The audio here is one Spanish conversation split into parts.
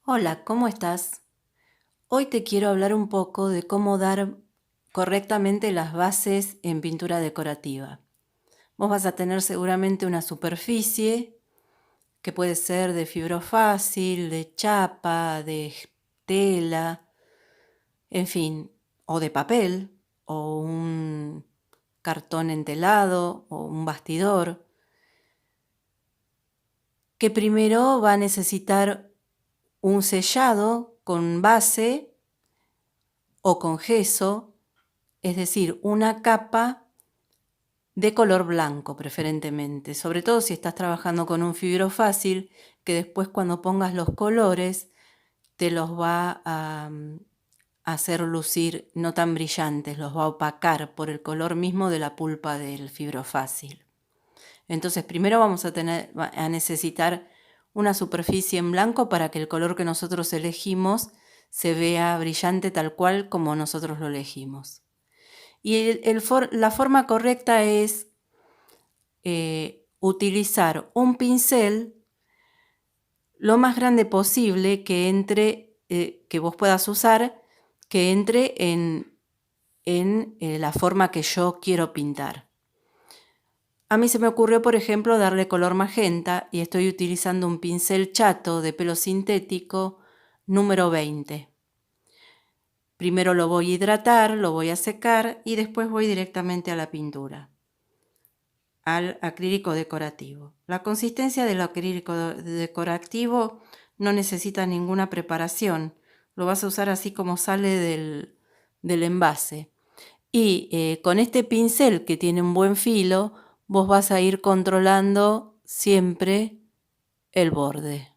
Hola, ¿cómo estás? Hoy te quiero hablar un poco de cómo dar correctamente las bases en pintura decorativa. Vos vas a tener seguramente una superficie que puede ser de fibrofácil, de chapa, de tela, en fin, o de papel, o un cartón entelado, o un bastidor, que primero va a necesitar un sellado con base o con gesso, es decir, una capa de color blanco preferentemente, sobre todo si estás trabajando con un fibrofácil, que después cuando pongas los colores te los va a hacer lucir no tan brillantes, los va a opacar por el color mismo de la pulpa del fibrofácil. Entonces primero vamos a necesitar una superficie en blanco para que el color que nosotros elegimos se vea brillante tal cual como nosotros lo elegimos. Y la forma correcta es utilizar un pincel lo más grande posible que entre, que vos puedas usar, que entre en la forma que yo quiero pintar. A mí se me ocurrió, por ejemplo, darle color magenta y estoy utilizando un pincel chato de pelo sintético número 20. Primero lo voy a hidratar, lo voy a secar y después voy directamente a la pintura, al acrílico decorativo. La consistencia del acrílico decorativo no necesita ninguna preparación. Lo vas a usar así como sale del envase. Y con este pincel que tiene un buen filo, vos vas a ir controlando siempre el borde.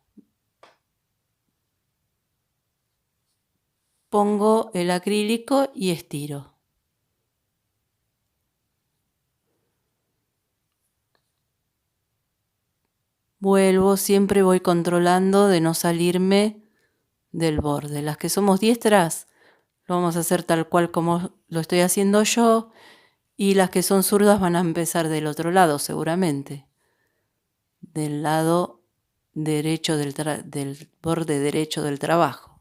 Pongo el acrílico y estiro. Vuelvo, siempre voy controlando de no salirme del borde. Las que somos diestras lo vamos a hacer tal cual como lo estoy haciendo yo, y las que son zurdas van a empezar del otro lado seguramente, del lado derecho del borde derecho del trabajo.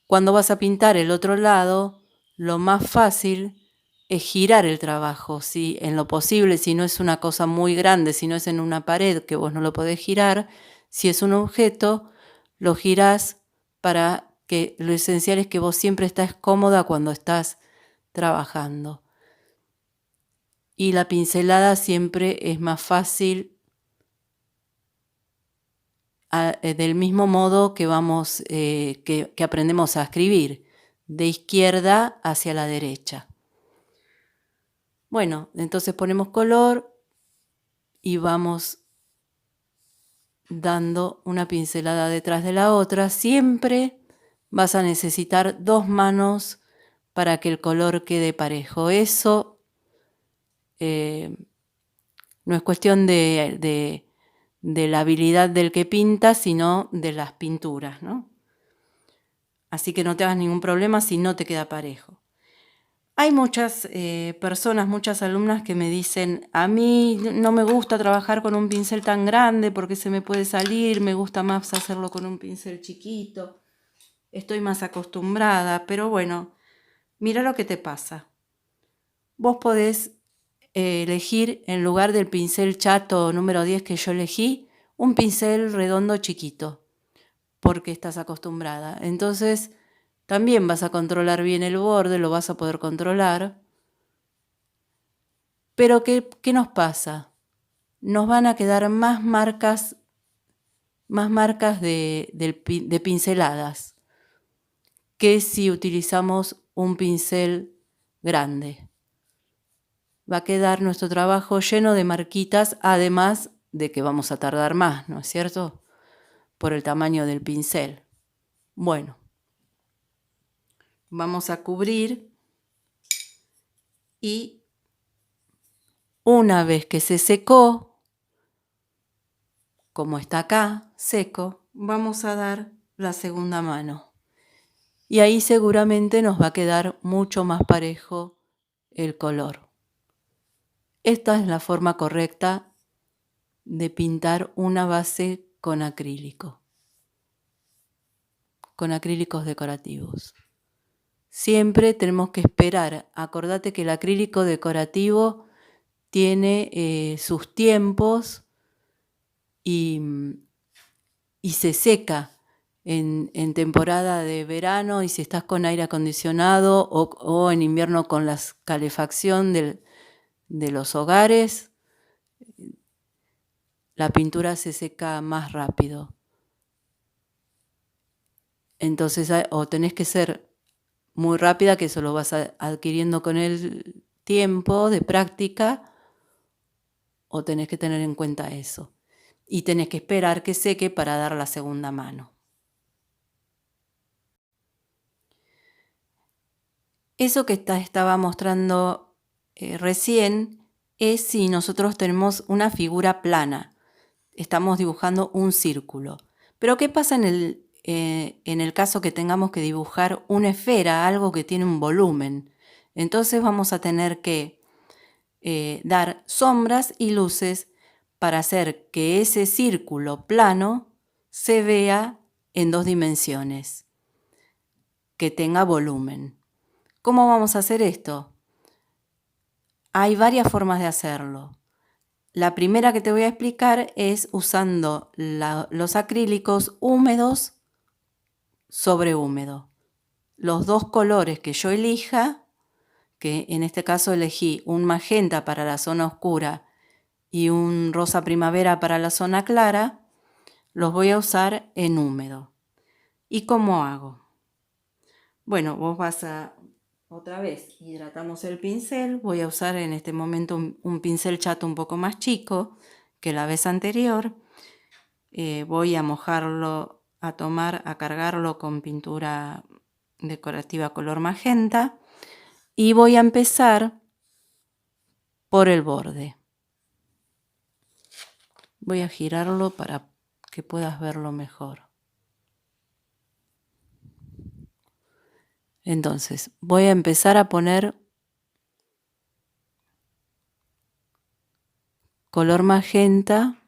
Cuando vas a pintar el otro lado, lo más fácil es girar el trabajo, ¿sí? En lo posible, si no es una cosa muy grande, si no es en una pared que vos no lo podés girar, si es un objeto, lo girás para que lo esencial es que vos siempre estás cómoda cuando estás trabajando. Y la pincelada siempre es más fácil del mismo modo que vamos, que aprendemos a escribir, de izquierda hacia la derecha. Bueno, entonces ponemos color y vamos dando una pincelada detrás de la otra. Siempre vas a necesitar dos manos para que el color quede parejo. Eso no es cuestión de la habilidad del que pinta, sino de las pinturas, ¿no? Así que no te hagas ningún problema si no te queda parejo. Hay muchas personas, muchas alumnas que me dicen, a mí no me gusta trabajar con un pincel tan grande porque se me puede salir, me gusta más hacerlo con un pincel chiquito, estoy más acostumbrada, pero bueno, mira lo que te pasa. Vos podés elegir, en lugar del pincel chato número 10 que yo elegí, un pincel redondo chiquito, porque estás acostumbrada. Entonces, también vas a controlar bien el borde, lo vas a poder controlar. Pero ¿qué nos pasa? Nos van a quedar más marcas de pinceladas que si utilizamos un pincel grande. Va a quedar nuestro trabajo lleno de marquitas, además de que vamos a tardar más, ¿no es cierto? Por el tamaño del pincel. Bueno, vamos a cubrir y una vez que se secó, como está acá, seco, vamos a dar la segunda mano. Y ahí seguramente nos va a quedar mucho más parejo el color. Esta es la forma correcta de pintar una base con acrílico, con acrílicos decorativos. Siempre tenemos que esperar. Acordate que el acrílico decorativo tiene sus tiempos y se seca en temporada de verano, y si estás con aire acondicionado o en invierno con la calefacción de los hogares, la pintura se seca más rápido. Entonces, o tenés que ser muy rápida, que eso lo vas adquiriendo con el tiempo de práctica, o tenés que tener en cuenta eso. Y tenés que esperar que seque para dar la segunda mano. Eso que estaba mostrando recién es si nosotros tenemos una figura plana. Estamos dibujando un círculo. Pero ¿qué pasa en el caso que tengamos que dibujar una esfera, algo que tiene un volumen? Entonces vamos a tener que dar sombras y luces para hacer que ese círculo plano se vea en 2 dimensiones, que tenga volumen. ¿Cómo vamos a hacer esto? Hay varias formas de hacerlo. La primera que te voy a explicar es usando los acrílicos húmedos sobre húmedo. Los 2 colores que yo elija, que en este caso elegí un magenta para la zona oscura y un rosa primavera para la zona clara, los voy a usar en húmedo. ¿Y cómo hago? Bueno, vos vas a, otra vez, hidratamos el pincel. Voy a usar en este momento un pincel chato un poco más chico que la vez anterior. Voy a mojarlo, a cargarlo con pintura decorativa color magenta, y voy a empezar por el borde. Voy a girarlo para que puedas verlo mejor. Entonces, voy a empezar a poner color magenta,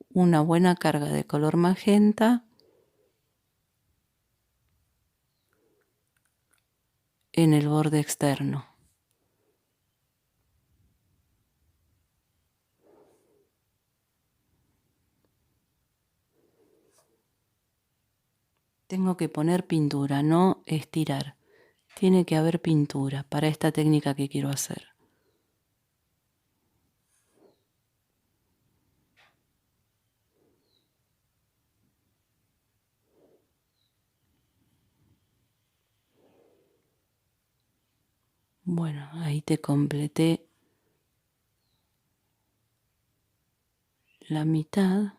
una buena carga de color magenta en el borde externo. Tengo que poner pintura, no estirar. Tiene que haber pintura para esta técnica que quiero hacer. Bueno, ahí te completé la mitad.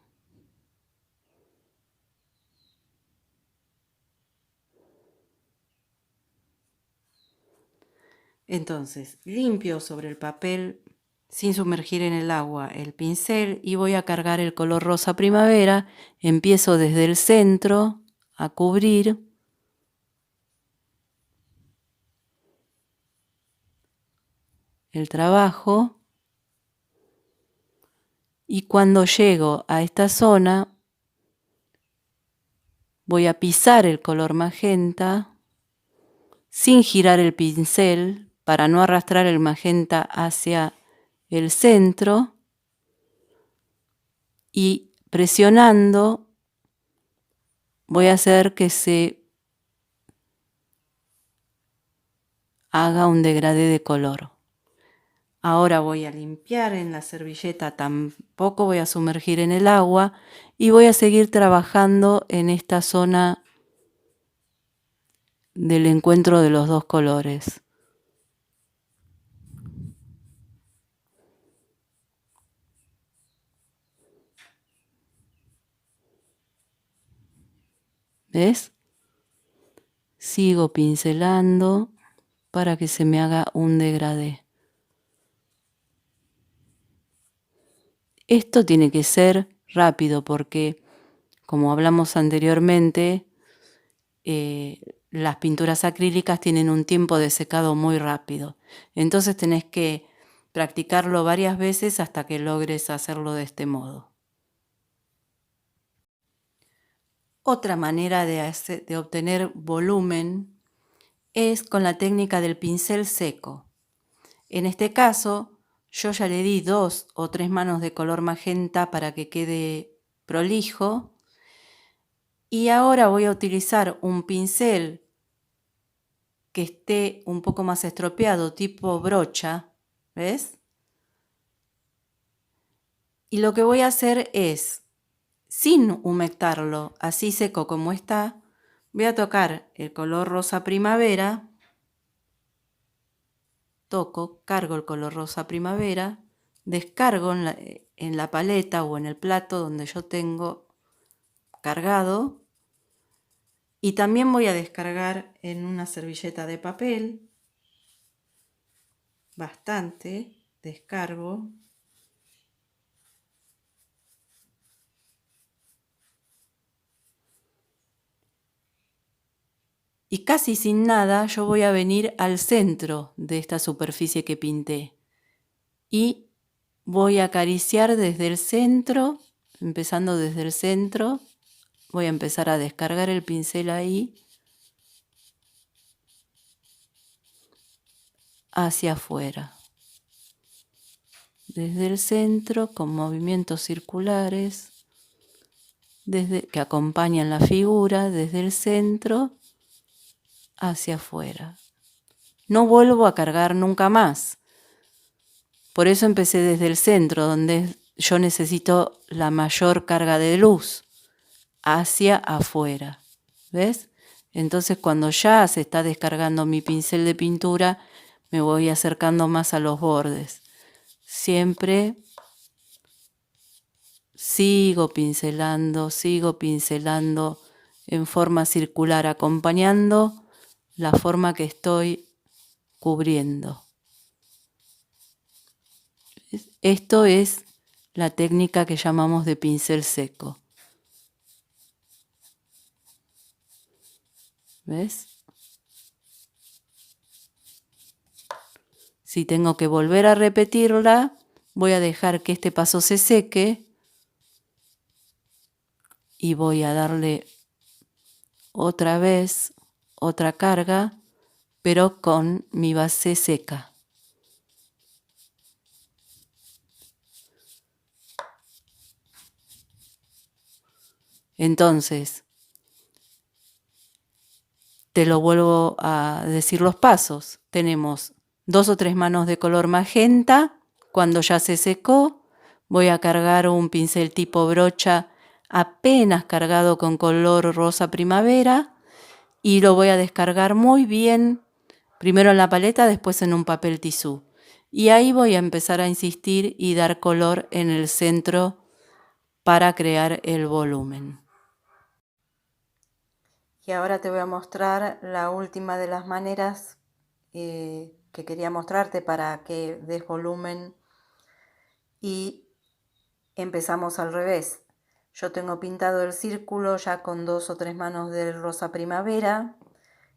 Entonces, limpio sobre el papel sin sumergir en el agua el pincel y voy a cargar el color rosa primavera. Empiezo desde el centro a cubrir el trabajo, y cuando llego a esta zona voy a pisar el color magenta sin girar el pincel para no arrastrar el magenta hacia el centro, y presionando voy a hacer que se haga un degradé de color. Ahora voy a limpiar en la servilleta, tampoco voy a sumergir en el agua, y voy a seguir trabajando en esta zona del encuentro de los 2 colores. ¿Ves? Sigo pincelando para que se me haga un degradé. Esto tiene que ser rápido porque, como hablamos anteriormente, las pinturas acrílicas tienen un tiempo de secado muy rápido. Entonces tenés que practicarlo varias veces hasta que logres hacerlo de este modo. Otra manera de obtener volumen es con la técnica del pincel seco. En este caso, yo ya le di 2 o 3 manos de color magenta para que quede prolijo. Y ahora voy a utilizar un pincel que esté un poco más estropeado, tipo brocha, ¿ves? Y lo que voy a hacer es, sin humectarlo, así seco como está, voy a tocar el color rosa primavera, toco, cargo el color rosa primavera, descargo en la paleta o en el plato donde yo tengo cargado, y también voy a descargar en una servilleta de papel, bastante, descargo. Y casi sin nada yo voy a venir al centro de esta superficie que pinté. Y voy a acariciar desde el centro, empezando desde el centro, voy a empezar a descargar el pincel ahí hacia afuera. Desde el centro, con movimientos circulares, que acompañan la figura, desde el centro hacia afuera. No vuelvo a cargar nunca más. Por eso empecé desde el centro, donde yo necesito la mayor carga de luz, hacia afuera. ¿Ves? Entonces cuando ya se está descargando mi pincel de pintura, me voy acercando más a los bordes. Siempre sigo pincelando en forma circular, acompañando la forma que estoy cubriendo. Esto es la técnica que llamamos de pincel seco. ¿Ves? Si tengo que volver a repetirla, voy a dejar que este paso se seque y voy a darle otra vez otra carga, pero con mi base seca. Entonces, te lo vuelvo a decir los pasos. Tenemos 2 o 3 manos de color magenta. Cuando ya se secó, voy a cargar un pincel tipo brocha apenas cargado con color rosa primavera y lo voy a descargar muy bien, primero en la paleta, después en un papel tisú. Y ahí voy a empezar a insistir y dar color en el centro para crear el volumen. Y ahora te voy a mostrar la última de las maneras que quería mostrarte para que des volumen, y empezamos al revés. Yo tengo pintado el círculo ya con 2 o 3 manos de rosa primavera.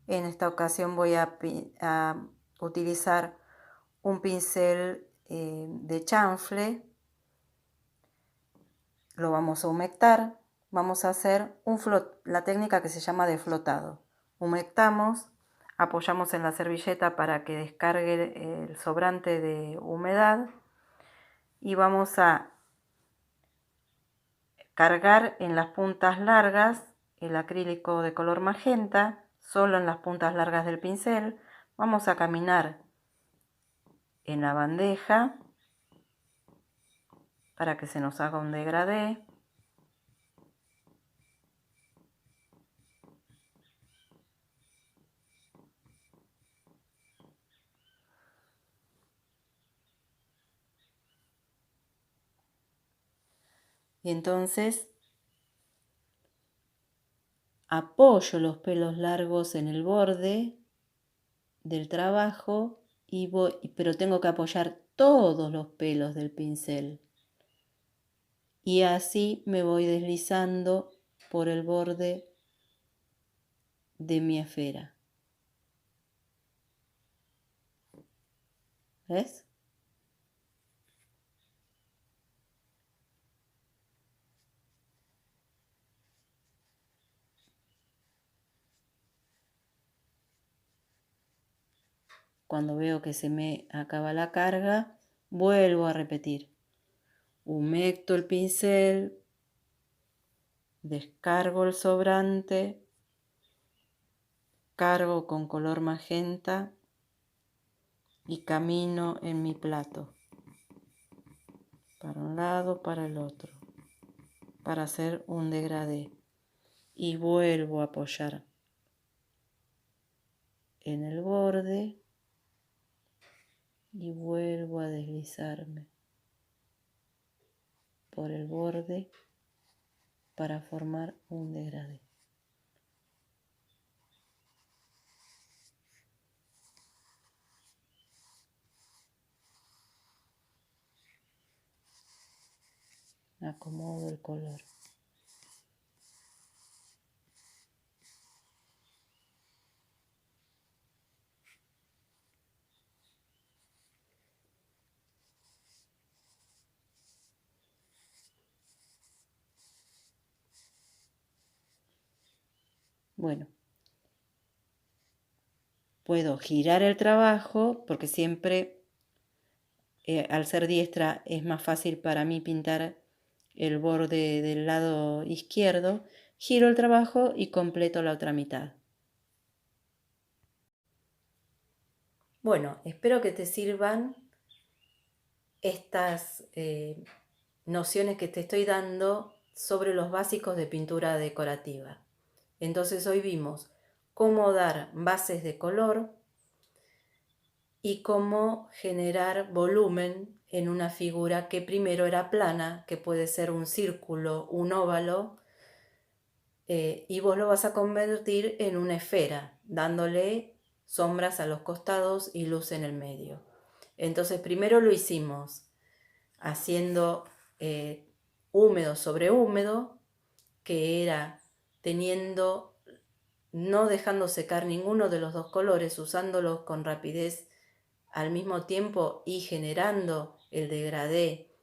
En esta ocasión voy a utilizar un pincel de chanfle. Lo vamos a humectar. Vamos a hacer la técnica que se llama de flotado. Humectamos, apoyamos en la servilleta para que descargue el sobrante de humedad y vamos a cargar en las puntas largas el acrílico de color magenta, solo en las puntas largas del pincel. Vamos a caminar en la bandeja para que se nos haga un degradé. Y entonces apoyo los pelos largos en el borde del trabajo pero tengo que apoyar todos los pelos del pincel. Y así me voy deslizando por el borde de mi esfera. ¿Ves? Cuando veo que se me acaba la carga, vuelvo a repetir. Humecto el pincel, descargo el sobrante, cargo con color magenta y camino en mi plato, para un lado, para el otro, para hacer un degradé. Y vuelvo a apoyar en el borde y vuelvo a deslizarme por el borde para formar un degradé. Acomodo el color. Bueno, puedo girar el trabajo porque siempre al ser diestra es más fácil para mí pintar el borde del lado izquierdo. Giro el trabajo y completo la otra mitad. Bueno, espero que te sirvan estas nociones que te estoy dando sobre los básicos de pintura decorativa. Entonces hoy vimos cómo dar bases de color y cómo generar volumen en una figura que primero era plana, que puede ser un círculo, un óvalo, y vos lo vas a convertir en una esfera, dándole sombras a los costados y luz en el medio. Entonces primero lo hicimos haciendo húmedo sobre húmedo, que era no dejando secar ninguno de los dos colores, usándolos con rapidez al mismo tiempo y generando el degradé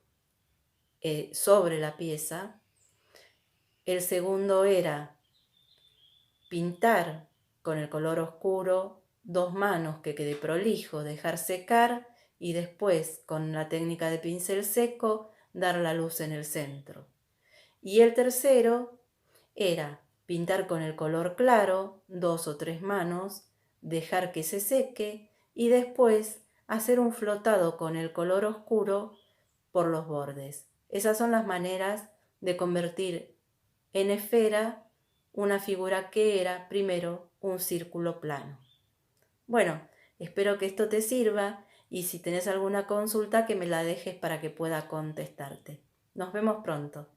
sobre la pieza. El segundo era pintar con el color oscuro dos manos, que quede prolijo, dejar secar y después con la técnica de pincel seco dar la luz en el centro. Y el tercero era pintar con el color claro, 2 o 3 manos, dejar que se seque y después hacer un flotado con el color oscuro por los bordes. Esas son las maneras de convertir en esfera una figura que era primero un círculo plano. Bueno, espero que esto te sirva y si tenés alguna consulta que me la dejes para que pueda contestarte. Nos vemos pronto.